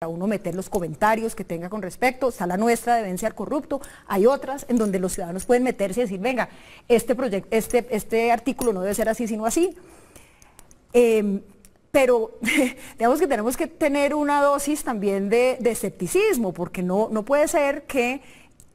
para uno meter los comentarios que tenga con respecto, está la nuestra de Vence al Corrupto, hay otras en donde los ciudadanos pueden meterse y decir, venga, este artículo no debe ser así, sino así. Pero digamos que tenemos que tener una dosis también de escepticismo, porque no puede ser que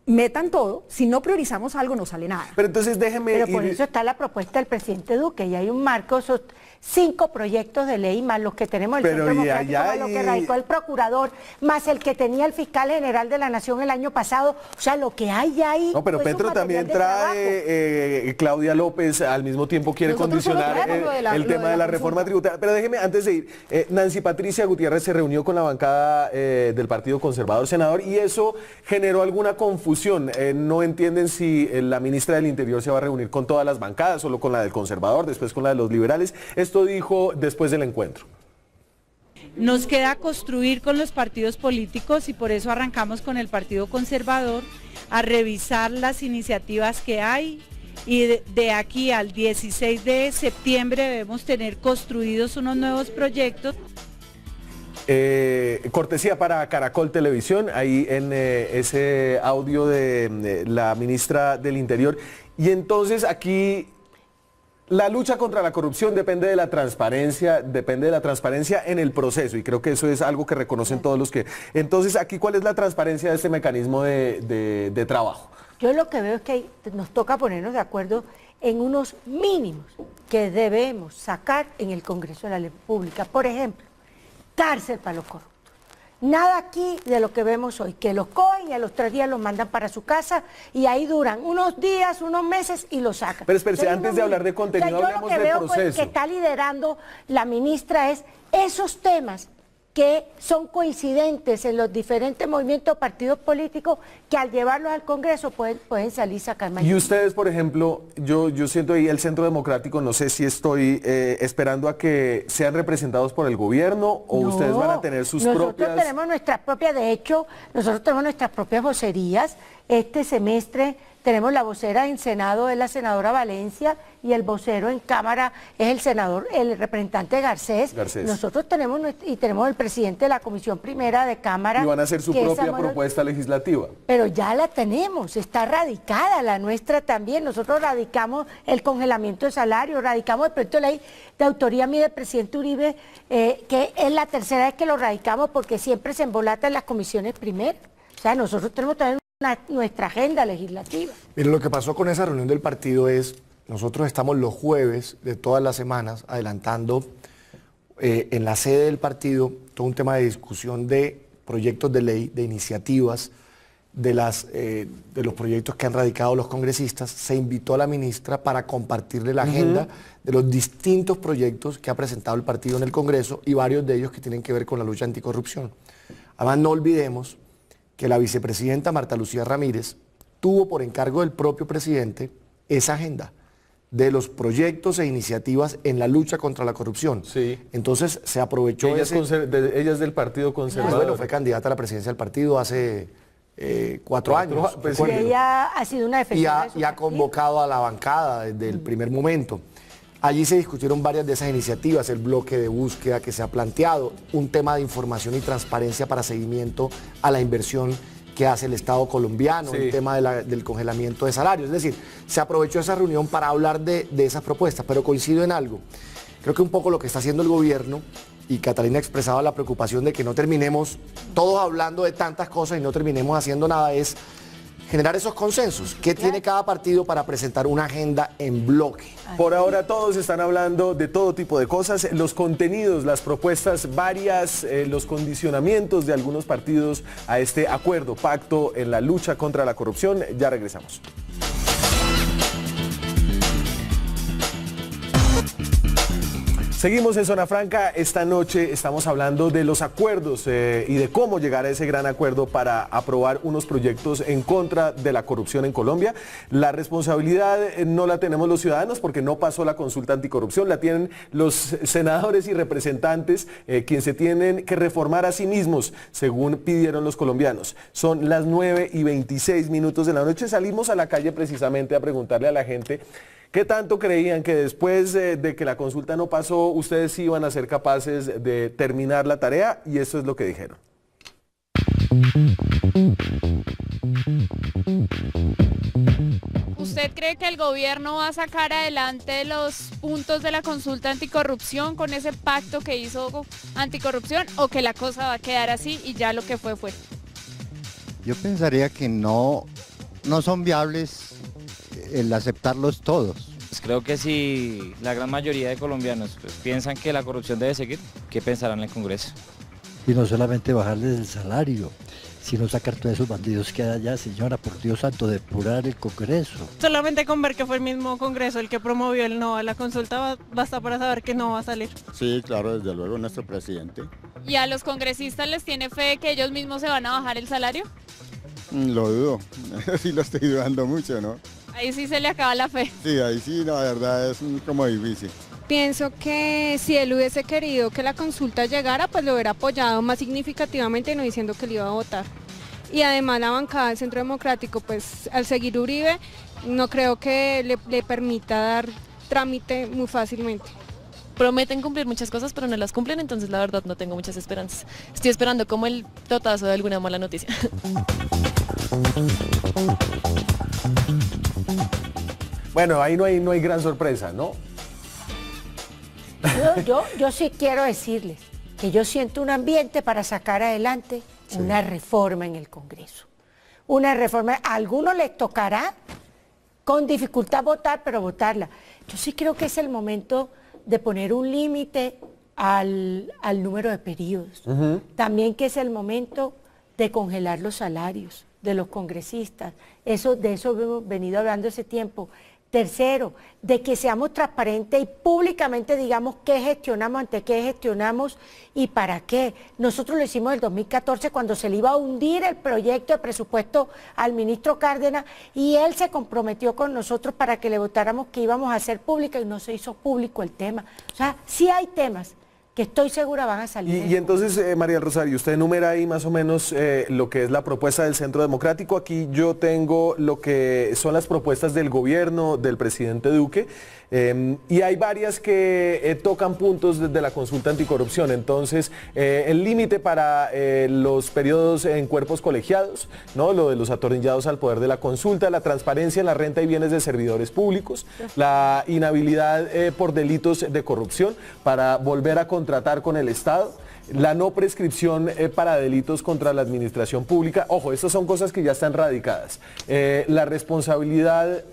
metan todo, si no priorizamos algo no sale nada. Pero entonces déjeme Pero por eso está la propuesta del presidente Duque, y hay un marco, esos 5 proyectos de ley, más los que tenemos el Centro Democrático, más lo que radicó el procurador, más el que tenía el fiscal general de la Nación el año pasado, o sea, lo que hay ahí. No, pero pues, Petro también trae, Claudia López al mismo tiempo quiere condicionar el tema de la reforma tributaria. Pero déjeme, antes de ir, Nancy Patricia Gutiérrez se reunió con la bancada del Partido Conservador Senador y eso generó alguna confusión. No entienden si la ministra del Interior se va a reunir con todas las bancadas, solo con la del Conservador, después con la de los liberales. Esto dijo después del encuentro. Nos queda construir con los partidos políticos y por eso arrancamos con el Partido Conservador a revisar las iniciativas que hay y de aquí al 16 de septiembre debemos tener construidos unos nuevos proyectos. Cortesía para Caracol Televisión, ahí en ese audio de la ministra del Interior. Y entonces aquí la lucha contra la corrupción depende de la transparencia en el proceso, y creo que eso es algo que reconocen todos los que... Entonces aquí, ¿cuál es la transparencia de este mecanismo de trabajo? Yo lo que veo es que nos toca ponernos de acuerdo en unos mínimos que debemos sacar en el Congreso de la República. Por ejemplo, cárcel para los corruptos. Nada aquí de lo que vemos hoy, que los cogen y a los 3 días los mandan para su casa y ahí duran unos días, unos meses y los sacan. Pero espérese, antes de hablar de contenido, hablemos del proceso. Yo lo que veo que está liderando la ministra es esos temas que son coincidentes en los diferentes movimientos, partidos políticos, que al llevarlos al Congreso pueden salir sacar mañana. Y ustedes, por ejemplo, yo siento ahí el Centro Democrático, no sé si estoy esperando a que sean representados por el gobierno o ustedes van a tener sus propias... Nosotros tenemos nuestras propias, de hecho, nosotros tenemos nuestras propias vocerías. Este semestre tenemos la vocera en Senado, es la senadora Valencia, y el vocero en Cámara es el representante Garcés. Nosotros tenemos el presidente de la Comisión Primera de Cámara. Y van a hacer su propia propuesta legislativa. Pero ya la tenemos, está radicada, la nuestra también. Nosotros radicamos el congelamiento de salario, radicamos el proyecto de ley de autoría mía del presidente Uribe, que es la tercera vez que lo radicamos porque siempre se embolata en las comisiones primeras. O sea, nosotros tenemos también nuestra agenda legislativa. Mire, lo que pasó con esa reunión del partido es, nosotros estamos los jueves de todas las semanas adelantando en la sede del partido todo un tema de discusión de proyectos de ley, de iniciativas, de los proyectos que han radicado los congresistas. Se invitó a la ministra para compartirle la agenda de los distintos proyectos que ha presentado el partido en el Congreso y varios de ellos que tienen que ver con la lucha anticorrupción. Además, no olvidemos que la vicepresidenta Marta Lucía Ramírez tuvo por encargo del propio presidente esa agenda de los proyectos e iniciativas en la lucha contra la corrupción. Sí. Entonces se aprovechó ella es del Partido Conservador. Bueno, fue candidata a la presidencia del partido hace 4 años. Pues sí. Ella ha sido una defensora y ha convocado a la bancada desde el primer momento. Allí se discutieron varias de esas iniciativas, el bloque de búsqueda que se ha planteado, un tema de información y transparencia para seguimiento a la inversión que hace el Estado colombiano, el tema del congelamiento de salarios. Es decir, se aprovechó esa reunión para hablar de esas propuestas, pero coincido en algo. Creo que un poco lo que está haciendo el gobierno, y Catalina expresaba la preocupación de que no terminemos todos hablando de tantas cosas y no terminemos haciendo nada, es generar esos consensos. ¿Qué tiene cada partido para presentar una agenda en bloque? Por ahora todos están hablando de todo tipo de cosas, los contenidos, las propuestas varias, los condicionamientos de algunos partidos a este acuerdo, pacto en la lucha contra la corrupción. Ya regresamos. Seguimos en Zona Franca. Esta noche estamos hablando de los acuerdos y de cómo llegar a ese gran acuerdo para aprobar unos proyectos en contra de la corrupción en Colombia. La responsabilidad no la tenemos los ciudadanos porque no pasó la consulta anticorrupción, la tienen los senadores y representantes, quienes se tienen que reformar a sí mismos, según pidieron los colombianos. Son las 9:26 de la noche. Salimos a la calle precisamente a preguntarle a la gente ¿qué tanto creían que después de que la consulta no pasó, ustedes sí iban a ser capaces de terminar la tarea? Y eso es lo que dijeron. ¿Usted cree que el gobierno va a sacar adelante los puntos de la consulta anticorrupción con ese pacto que hizo anticorrupción o que la cosa va a quedar así y ya lo que fue fue? Yo pensaría que no son viables el aceptarlos todos. Pues creo que si la gran mayoría de colombianos piensan que la corrupción debe seguir, ¿qué pensarán en el Congreso? Y no solamente bajarles el salario, sino sacar todos esos bandidos que hay allá, señora, por Dios santo, depurar el Congreso. Solamente con ver que fue el mismo Congreso el que promovió el no a la consulta basta para saber que no va a salir. Sí, claro, desde luego nuestro presidente. ¿Y a los congresistas les tiene fe que ellos mismos se van a bajar el salario? Lo dudo, sí lo estoy dudando mucho, ¿no? Ahí sí se le acaba la fe. Sí, ahí sí, la verdad es como difícil. Pienso que si él hubiese querido que la consulta llegara, pues lo hubiera apoyado más significativamente, no diciendo que le iba a votar. Y además la bancada del Centro Democrático, pues al seguir Uribe, no creo que le permita dar trámite muy fácilmente. Prometen cumplir muchas cosas, pero no las cumplen, entonces la verdad no tengo muchas esperanzas. Estoy esperando como el totazo de alguna mala noticia. Bueno, ahí no hay gran sorpresa, ¿no? Yo sí quiero decirles que yo siento un ambiente para sacar adelante una reforma en el Congreso. Una reforma, a algunos les tocará con dificultad votar, pero votarla. Yo sí creo que es el momento de poner un límite al número de periodos. También que es el momento de congelar los salarios de los congresistas. De eso hemos venido hablando ese tiempo. Tercero, de que seamos transparentes y públicamente digamos qué gestionamos, ante qué gestionamos y para qué. Nosotros lo hicimos en el 2014 cuando se le iba a hundir el proyecto de presupuesto al ministro Cárdenas y él se comprometió con nosotros para que le votáramos que íbamos a hacer pública y no se hizo público el tema. O sea, sí hay temas que estoy segura van a salir. Y entonces, María del Rosario, usted enumera ahí más o menos lo que es la propuesta del Centro Democrático. Aquí yo tengo lo que son las propuestas del gobierno del presidente Duque. Y hay varias que tocan puntos desde la consulta anticorrupción. Entonces, el límite para los periodos en cuerpos colegiados, ¿no? Lo de los atornillados al poder de la consulta, la transparencia en la renta y bienes de servidores públicos, la inhabilidad por delitos de corrupción para volver a contratar con el Estado, la no prescripción para delitos contra la administración pública. Ojo, estas son cosas que ya están radicadas. La responsabilidad,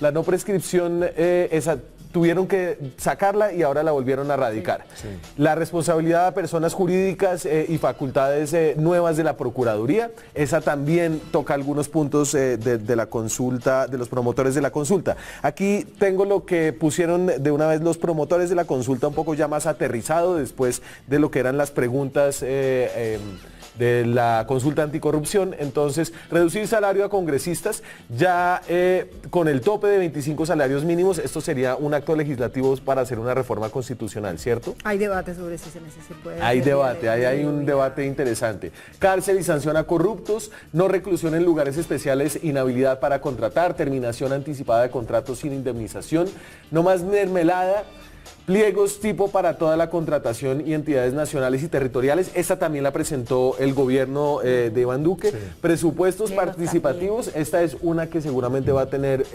la no prescripción, esa tuvieron que sacarla y ahora la volvieron a radicar. Sí. La responsabilidad a personas jurídicas y facultades nuevas de la Procuraduría, esa también toca algunos puntos de la consulta, de los promotores de la consulta. Aquí tengo lo que pusieron de una vez los promotores de la consulta, un poco ya más aterrizado después de lo que eran las preguntas de la consulta anticorrupción. Entonces, reducir salario a congresistas ya con el tope de 25 salarios mínimos. Esto sería un acto legislativo para hacer una reforma constitucional, ¿cierto? Hay debate sobre si se puede. Hay debate, hay un debate interesante. Cárcel y sanción a corruptos, no reclusión en lugares especiales, inhabilidad para contratar, terminación anticipada de contratos sin indemnización, no más mermelada, pliegos tipo para toda la contratación y entidades nacionales y territoriales. Esta también la presentó el gobierno de Iván Duque. Sí. Presupuestos participativos, esta es una que seguramente va a tener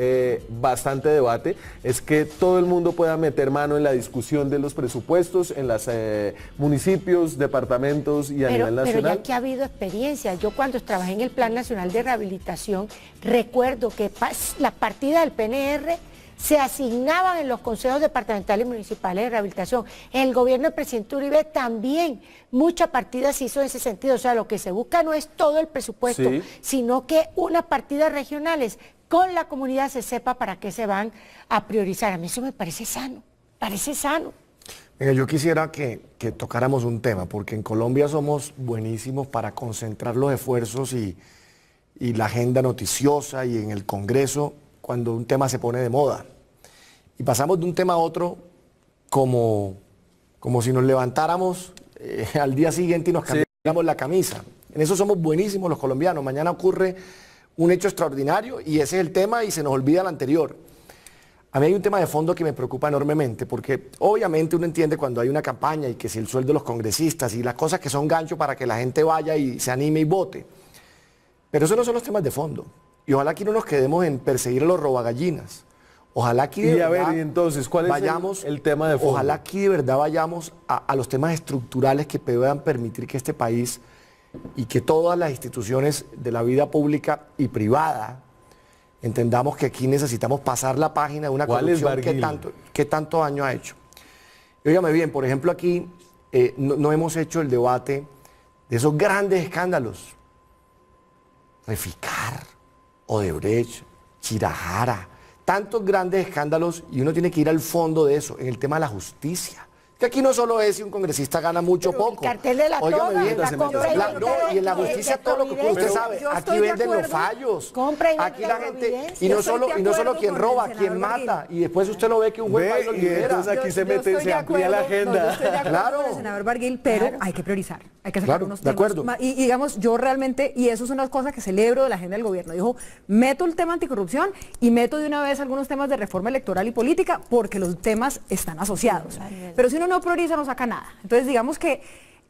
bastante debate. Es que todo el mundo pueda meter mano en la discusión de los presupuestos en los municipios, departamentos y a nivel nacional. Pero ya que ha habido experiencia, yo cuando trabajé en el Plan Nacional de Rehabilitación, recuerdo que las partidas del PNR se asignaban en los consejos departamentales y municipales de rehabilitación. En el gobierno del presidente Uribe también muchas partidas se hizo en ese sentido. O sea, lo que se busca no es todo el presupuesto, sino que unas partidas regionales con la comunidad se sepa para qué se van a priorizar. A mí eso me parece sano, parece sano. Mira, yo quisiera que tocáramos un tema, porque en Colombia somos buenísimos para concentrar los esfuerzos y la agenda noticiosa y en el Congreso cuando un tema se pone de moda. Y pasamos de un tema a otro como si nos levantáramos al día siguiente y nos cambiáramos la camisa. En eso somos buenísimos los colombianos. Mañana ocurre un hecho extraordinario y ese es el tema y se nos olvida el anterior. A mí hay un tema de fondo que me preocupa enormemente, porque obviamente uno entiende cuando hay una campaña y que si el sueldo de los congresistas y las cosas que son gancho para que la gente vaya y se anime y vote. Pero esos no son los temas de fondo. Y ojalá aquí no nos quedemos en perseguir a los robagallinas. Ojalá aquí de verdad a ver, y entonces, ¿cuál es el tema de fondo? Ojalá aquí de verdad vayamos a los temas estructurales que puedan permitir que este país y que todas las instituciones de la vida pública y privada entendamos que aquí necesitamos pasar la página de una corrupción que tanto daño ha hecho. Y óigame bien, por ejemplo aquí no hemos hecho el debate de esos grandes escándalos. Reficar, Odebrecht, Chirajara, tantos grandes escándalos, y uno tiene que ir al fondo de eso, en el tema de la justicia. Que aquí no solo es si un congresista gana mucho o poco. El cartel de la toga, bien, y en la justicia todo lo que usted sabe. Aquí venden los fallos. Aquí la gente, y no solo quien roba, quien mata, y después usted lo ve que un juez va y lo libera. Entonces aquí se amplía la agenda. Yo estoy de acuerdo con el senador Barguil, pero hay que priorizar. Hay que sacar unos temas. Y digamos, yo realmente, y eso es una cosa que celebro de la agenda del gobierno, dijo, meto el tema anticorrupción y meto de una vez algunos temas de reforma electoral y política, porque los temas están asociados. Pero si uno no prioriza, no saca nada. Entonces, digamos que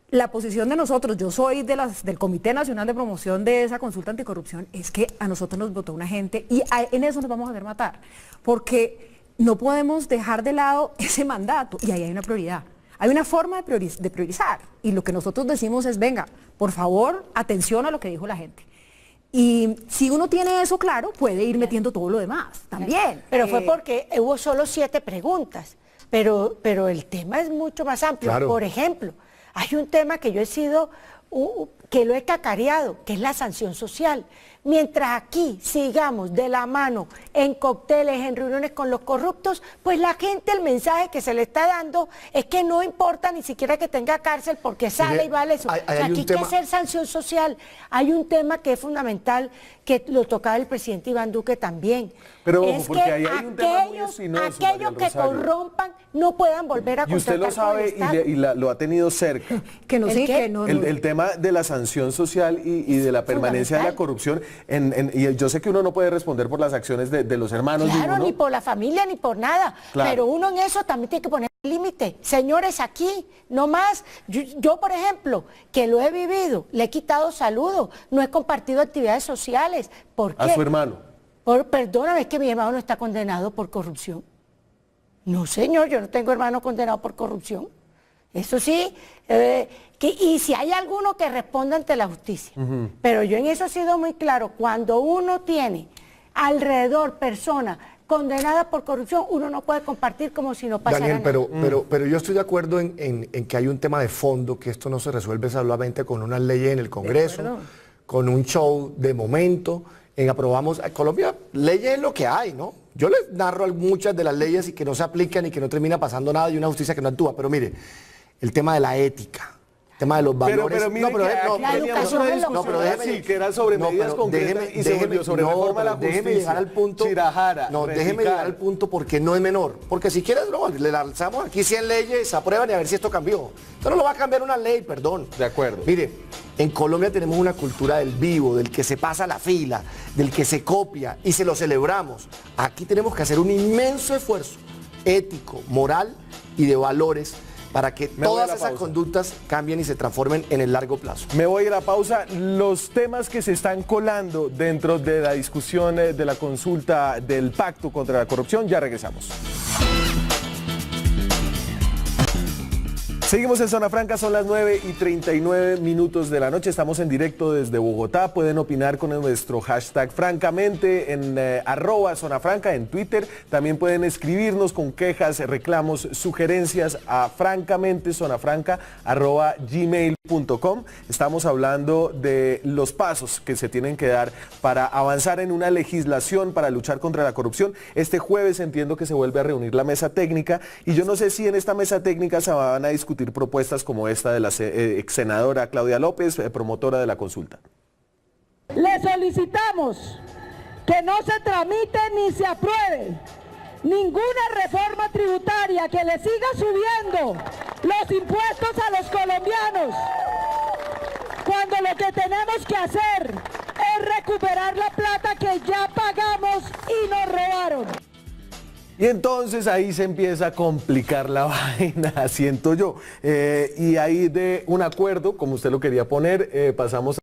la posición de nosotros, yo soy del Comité Nacional de Promoción de esa consulta anticorrupción, es que a nosotros nos votó una gente y en eso nos vamos a hacer matar, porque no podemos dejar de lado ese mandato, y ahí hay una prioridad. Hay una forma de priorizar, y lo que nosotros decimos es, venga, por favor, atención a lo que dijo la gente. Y si uno tiene eso claro, puede ir metiendo todo lo demás también. Pero fue porque hubo solo 7 preguntas. Pero el tema es mucho más amplio. Claro. Por ejemplo, hay un tema que yo he sido, que lo he cacareado, que es la sanción social. Mientras aquí sigamos de la mano en cócteles, en reuniones con los corruptos, pues la gente, el mensaje que se le está dando es que no importa ni siquiera que tenga cárcel porque sale y vale eso. Aquí hay que hacer sanción social. Hay un tema que es fundamental, que lo tocaba el presidente Iván Duque también. Pero es porque que ahí hay un tema muy espinoso, aquellos que corrompan no puedan volver a contratar. Y usted lo sabe y lo ha tenido cerca. Que no, el tema de la sanción social y de la permanencia de la corrupción. Y yo sé que uno no puede responder por las acciones de los hermanos. Claro, ni por la familia, ni por nada. Claro. Pero uno en eso también tiene que poner límite. Señores, aquí, no más. Yo, por ejemplo, que lo he vivido, le he quitado saludos, no he compartido actividades sociales. ¿Por qué? ¿A su hermano? Perdóname, es que mi hermano no está condenado por corrupción. No, señor, yo no tengo hermano condenado por corrupción. Eso sí, y si hay alguno que responda ante la justicia. Pero yo en eso he sido muy claro. Cuando uno tiene alrededor personas condenadas por corrupción, uno no puede compartir como si no pasara nada. Daniel, pero yo estoy de acuerdo en que hay un tema de fondo, que esto no se resuelve solamente con unas leyes en el Congreso, con un show de momento. Aprobamos, Colombia, leyes es lo que hay, ¿no? Yo les narro muchas de las leyes y que no se aplican y que no termina pasando nada y una justicia que no actúa, pero mire, el tema de la ética, el tema de los valores. Pero déjeme, que era sobre medidas concretas y se volvió sobre reforma a la justicia. Déjeme llegar al punto. Déjeme llegar al punto porque no es menor. Porque si quieres, le lanzamos aquí 100 leyes, se aprueban y a ver si esto cambió. Esto no lo va a cambiar una ley, perdón. De acuerdo. Mire, en Colombia tenemos una cultura del vivo, del que se pasa la fila, del que se copia y se lo celebramos. Aquí tenemos que hacer un inmenso esfuerzo ético, moral y de valores para que todas esas conductas cambien y se transformen en el largo plazo. Me voy a la pausa. Los temas que se están colando dentro de la discusión de la consulta del pacto contra la corrupción, ya regresamos. Seguimos en Zona Franca, son las 9:39 de la noche, estamos en directo desde Bogotá, pueden opinar con nuestro hashtag francamente en @zonafranca en Twitter, también pueden escribirnos con quejas, reclamos, sugerencias a francamentezonafranca@gmail.com. Estamos hablando de los pasos que se tienen que dar para avanzar en una legislación para luchar contra la corrupción. Este jueves entiendo que se vuelve a reunir la mesa técnica y yo no sé si en esta mesa técnica se van a discutir propuestas como esta de la ex senadora Claudia López, promotora de la consulta. Le solicitamos que no se tramite ni se apruebe ninguna reforma tributaria que le siga subiendo los impuestos a los colombianos, cuando lo que tenemos que hacer es recuperar la plata que ya pagamos y nos robaron. Y entonces ahí se empieza a complicar la vaina, siento yo. Y ahí de un acuerdo, como usted lo quería poner, pasamos